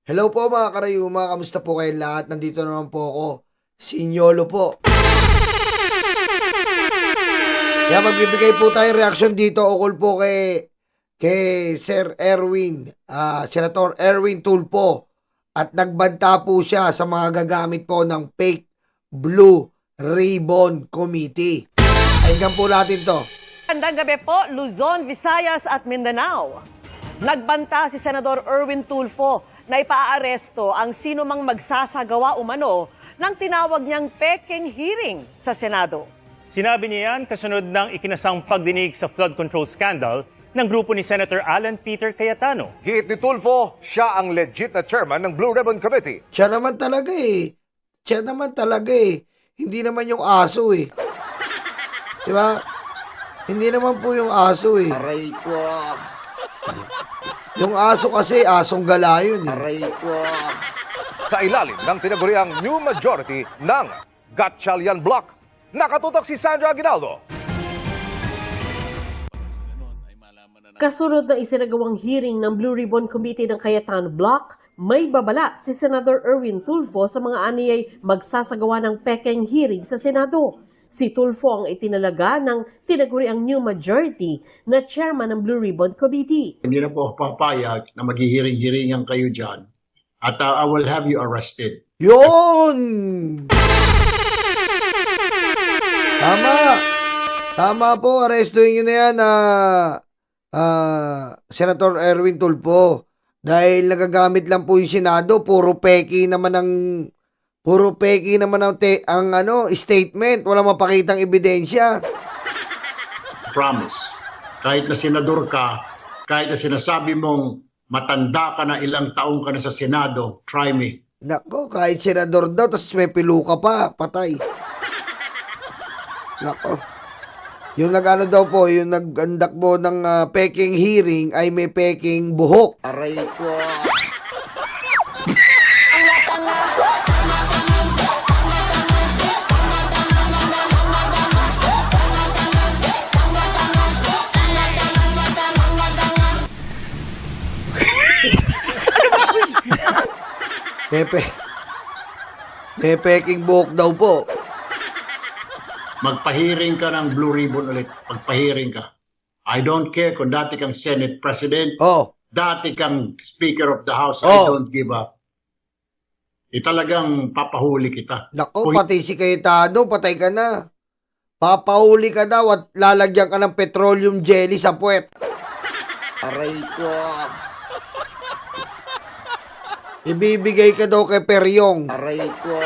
Hello po mga karayuma, kamusta po kayong lahat? Nandito naman po ako, si Nyolo po. Kaya magbibigay po tayo reaction dito ukol po kay Sir Erwin, Senator Erwin Tulfo. At nagbanta po siya sa mga gagamit po ng fake Blue Ribbon Committee. Pakinggan po natin to. Magandang gabi po, Luzon, Visayas at Mindanao. Nagbanta si Senador Erwin Tulfo na ipaaresto ang sino mang magsasagawa umano ng tinawag niyang peking hearing sa Senado. Sinabi niya yan kasunod ng ikinasang pagdinig sa flood control scandal ng grupo ni Senator Alan Peter Cayetano. Giit ni Tulfo, siya ang legit na chairman ng Blue Ribbon Committee. Siya naman talaga eh. Siya naman talaga eh. Hindi naman yung aso eh. Di ba? Hindi naman po yung aso eh. Aray ko, Yung aso kasi, asong gala yun eh. aray ko. Sa ilalim ng tinaguriang new majority ng Gatchalian Bloc. Nakatutok si Sandra Aguinaldo. Kasunod na isinagawang hearing ng Blue Ribbon Committee ng Cayetano Bloc, may babala si Senador Erwin Tulfo sa mga aniyay magsasagawa ng peking hearing sa Senado. Si Tulfo ang itinalaga ng tinaguriang new majority na chairman ng Blue Ribbon Committee. Hindi na po ako papayag na maghihiring-hiringan kayo dyan at I will have you arrested. Yun! Tama! Tama po, arestuhin nyo na yan Senator Erwin Tulfo. Dahil nagagamit lang po yung Senado, puro peki naman ang statement, wala mapakitang ebidensya. Promise. Kahit na senador ka, kahit na sinasabi mong matanda ka na, ilang taong ka na sa Senado, try me. Nako, kahit senador daw, tapos may piluka pa, patay. Nako. Yung nag-ano daw po, yung nag-andak po ng peking hearing ay may peking buhok. Aray ko. May peking buhok daw po. Magpahiring ka ng Blue Ribbon ulit. Magpahiring ka. I don't care kung dati kang Senate President, Oh, dati kang Speaker of the House, I Oh. don't give up. Talagang papahuli kita. nako, Kung pati si Cayetano, patay ka na. Papahuli ka daw at lalagyan ka ng petroleum jelly sa puwet. Aray ko. Ibibigay ka daw kay Peryong. Aray ko.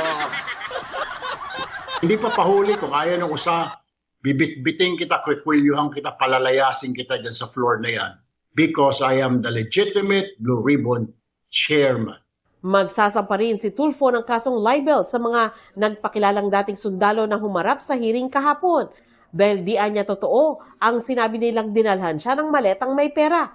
Hindi pa pahuli kung ayaw ng usa, bibit-biting kita, kwikwilyohan kita, palalayasin kita dyan sa floor na yan. Because I am the legitimate Blue Ribbon Chairman. Magsasampa rin si Tulfo ng kasong libel sa mga nagpakilalang dating sundalo na humarap sa hearing kahapon dahil di anya totoo ang sinabi nilang dinalhan siya ng maletang may pera.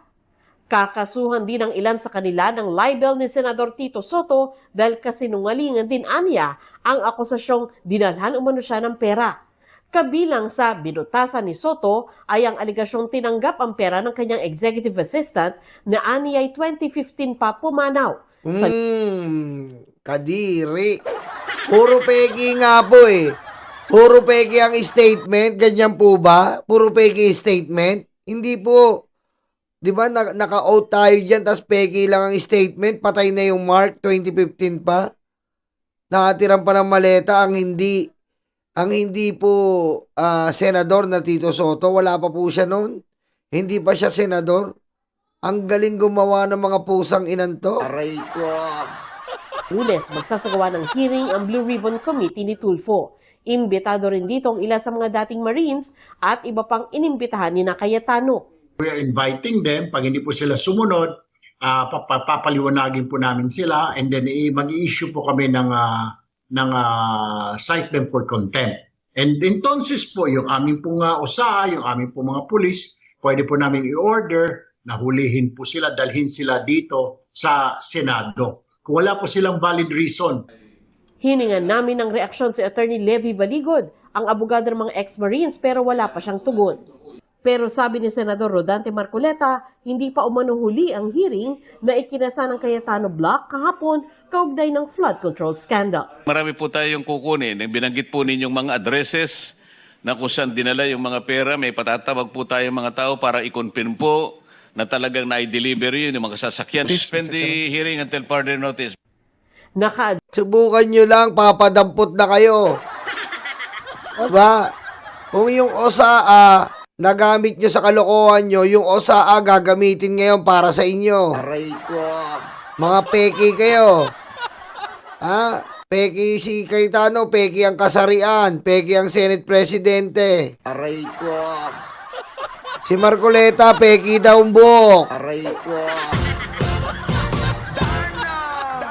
Kakasuhan din ng ilan sa kanila ng libel ni Senador Tito Soto dahil kasinungalingan din anya ang akusasyong dinalhan umano siya ng pera. Kabilang sa binutasan ni Soto ay ang aligasyong tinanggap ang pera ng kanyang executive assistant na aniyay 2015 pa pumanaw. Kadiri. Puro peki nga po eh. Puro peki ang statement. Ganyan po ba? Puro peki statement? Hindi po. Di ba naka-out tayo dyan tapos peki lang ang statement. Patay na yung Mark 2015 pa. Nakatiran pa ng maleta ang hindi po senador na Tito Soto. Wala pa po siya noon. Hindi pa siya senador. Ang galing gumawa ng mga pusang inanto. Aray ko. Lunes, magsasagawa ng hearing ang Blue Ribbon Committee ni Tulfo. Imbitado rin dito ang ilan sa mga dating Marines at iba pang inimbitahan ni Cayetano. We are inviting them. Pag hindi po sila sumunod, papaliwanagin po namin sila and then mag-i-issue po kami ng cite them for contempt. And entonces po, yung aming pong usa, yung aming pong mga pulis, pwede po namin i-order na hulihin po sila, dalhin sila dito sa Senado. Kung wala po silang valid reason. Hiningan namin ng reaksyon si Attorney Levy Baligod, ang abogado ng mga ex-Marines pero wala pa siyang tugon. Pero sabi ni Senador Rodante Marcoleta, hindi pa umanuhuli ang hearing na ikinasa ng Cayetano Block kahapon kaugnay ng flood control scandal. Marami po tayong kukunin. Binanggit po ninyong mga addresses na kung saan dinala yung mga pera. May patatawag po tayong mga tao para i-confirm po na talagang na-deliver yun yung mga sasakyan. Suspend the hearing until further notice. Subukan nyo lang, papadampot na kayo. Aba, kung yung OSAA nagamit nyo sa kalokohan nyo, yung OSAA gagamitin ngayon para sa inyo. Aray ko. Mga peki kayo. Ha? Peki si Cayetano, peki ang kasarian, peki ang Senate Presidente. Aray ko. Si Marcoleta, peki daw ang buhok. Aray ko.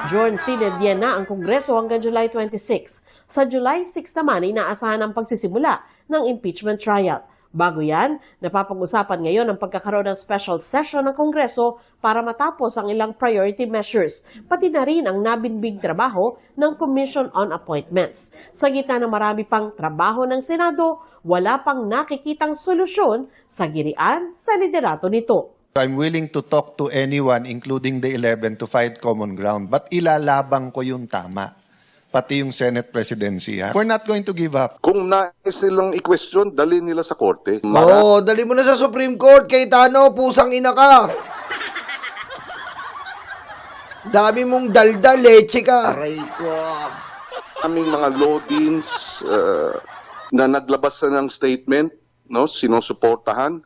John, sinedyan na ang Kongreso hanggang July 26. Sa July 6 naman, inaasahan ang pagsisimula ng impeachment trial. Bago yan, napapag-usapan ngayon ang pagkakaroon ng special session ng Kongreso para matapos ang ilang priority measures, pati na rin ang nabinbing trabaho ng Commission on Appointments. Sa gitna ng marami pang trabaho ng Senado, wala pang nakikitang solusyon sa girian sa liderato nito. I'm willing to talk to anyone, including the 11, to find common ground. But ilalabang ko yung tama. Pati yung Senate presidency. Ha? We're not going to give up. Kung nais nilang i-question, dali nila sa korte. Oo, dali mo na sa Supreme Court, Cayetano, pusang ina ka. Dami mong daldal, leche ka. Aray ko. Aming mga law deans na naglabas na ng statement, no, sinusuportahan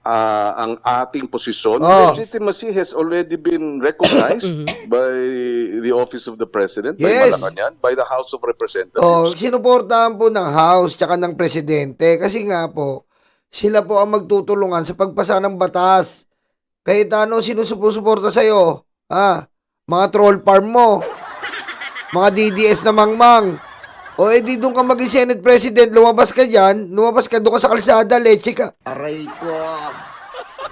ang ating posisyon. Oh. Legitimacy has already been recognized by the Office of the President, by Yes. Malacanang, by the House of Representatives. Oh, sinuportahan po ng House tsaka ng Presidente kasi nga po, sila po ang magtutulungan sa pagpasa ng batas. Cayetano, sino suporta sa'yo? Mga troll farm mo. Mga DDS na mangmang. O edi doon ka maging Senate President, lumabas ka dyan, doon ka sa kalsada, leche ka. Aray ko.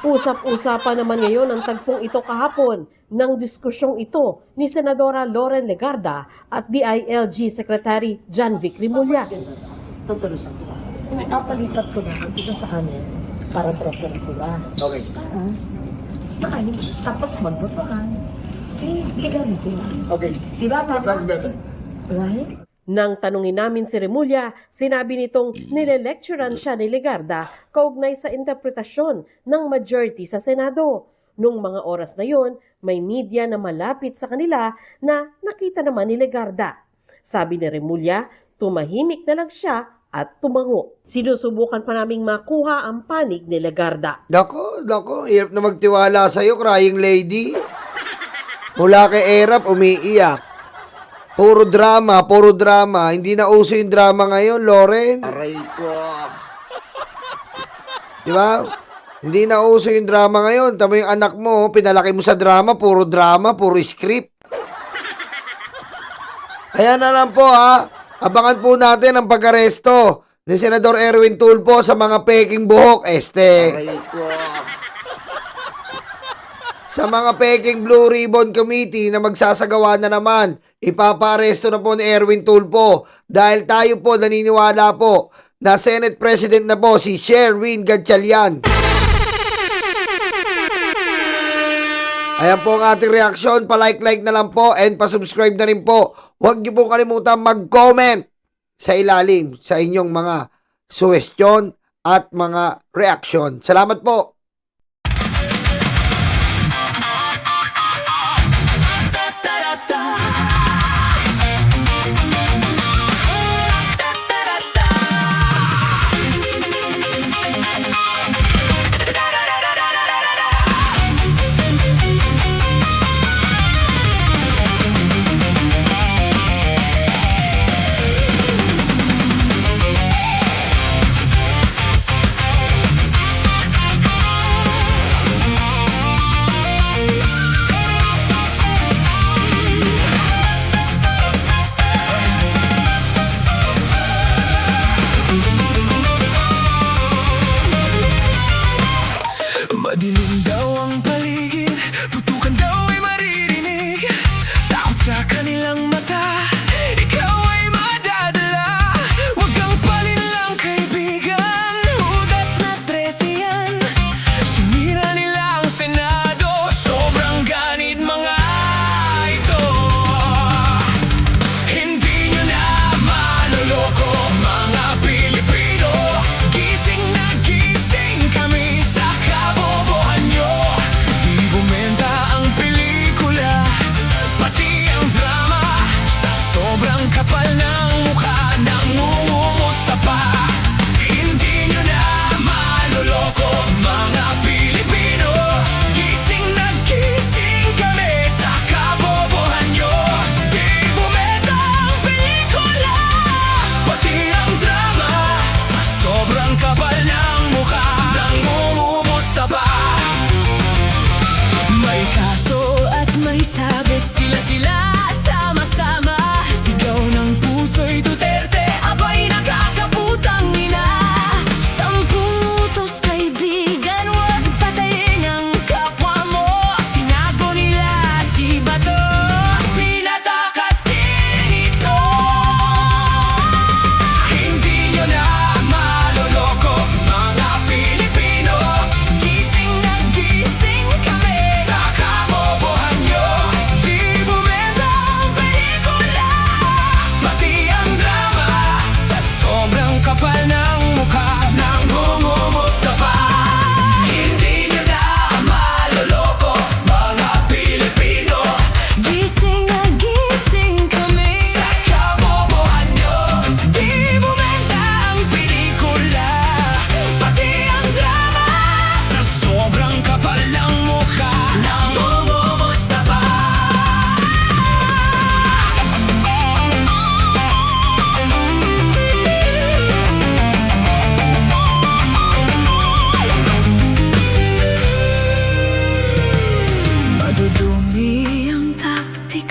Usap-usapan naman ngayon ang tagpong ito kahapon ng diskusyong ito ni Senadora Loren Legarda at DILG Secretary John Vic Rimulya. Napalipat ko na isa sa kanil para presa na sila. Okay. Maayos. Tapos magboto ka. Eh, ligarin sila. Okay. Diba? Sounds better. Right? Nang tanungin namin si Rimulya, sinabi nitong nile-lecturean siya ni Legarda kaugnay sa interpretasyon ng majority sa Senado. Nung mga oras na yon, may media na malapit sa kanila na nakita naman ni Legarda. Sabi ni Rimulya, tumahimik na lang siya at tumango. Sinusubukan pa naming makuha ang panig ni Legarda. Dako, hirap na magtiwala sa'yo, crying lady. Mula kay Erap, umiiyak. Puro drama. Hindi na uso yung drama ngayon, Loren. Aray ko. Di ba? Hindi na uso yung drama ngayon. Tama yung anak mo, pinalaki mo sa drama, puro script. Kaya na lang po abangan po natin ang pag-aresto ni Senador Erwin Tulfo sa mga peking buhok, Aray ko. Sa mga peking Blue Ribbon Committee na magsasagawa na naman, ipapa-aresto na po ni Erwin Tulfo dahil tayo po naniniwala po na Senate President na po si Sherwin Gatchalian. Ayan po ang ating reaksyon. Pa-like na lang po and pa-subscribe na rin po. Huwag niyo po kalimutan mag-comment sa ilalim sa inyong mga suwestyon at mga reaksyon. Salamat po.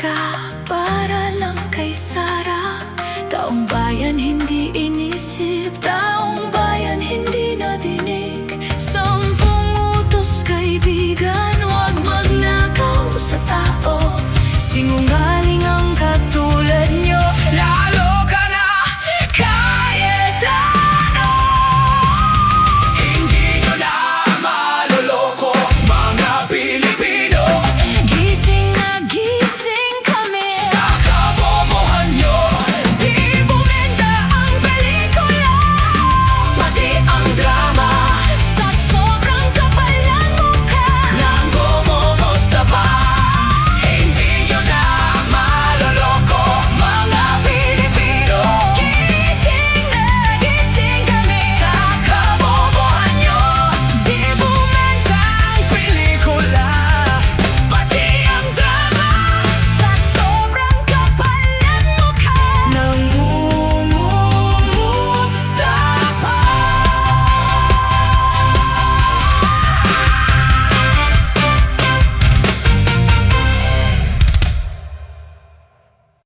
ka para lang kay Sara. Taong bayan hindi inisip.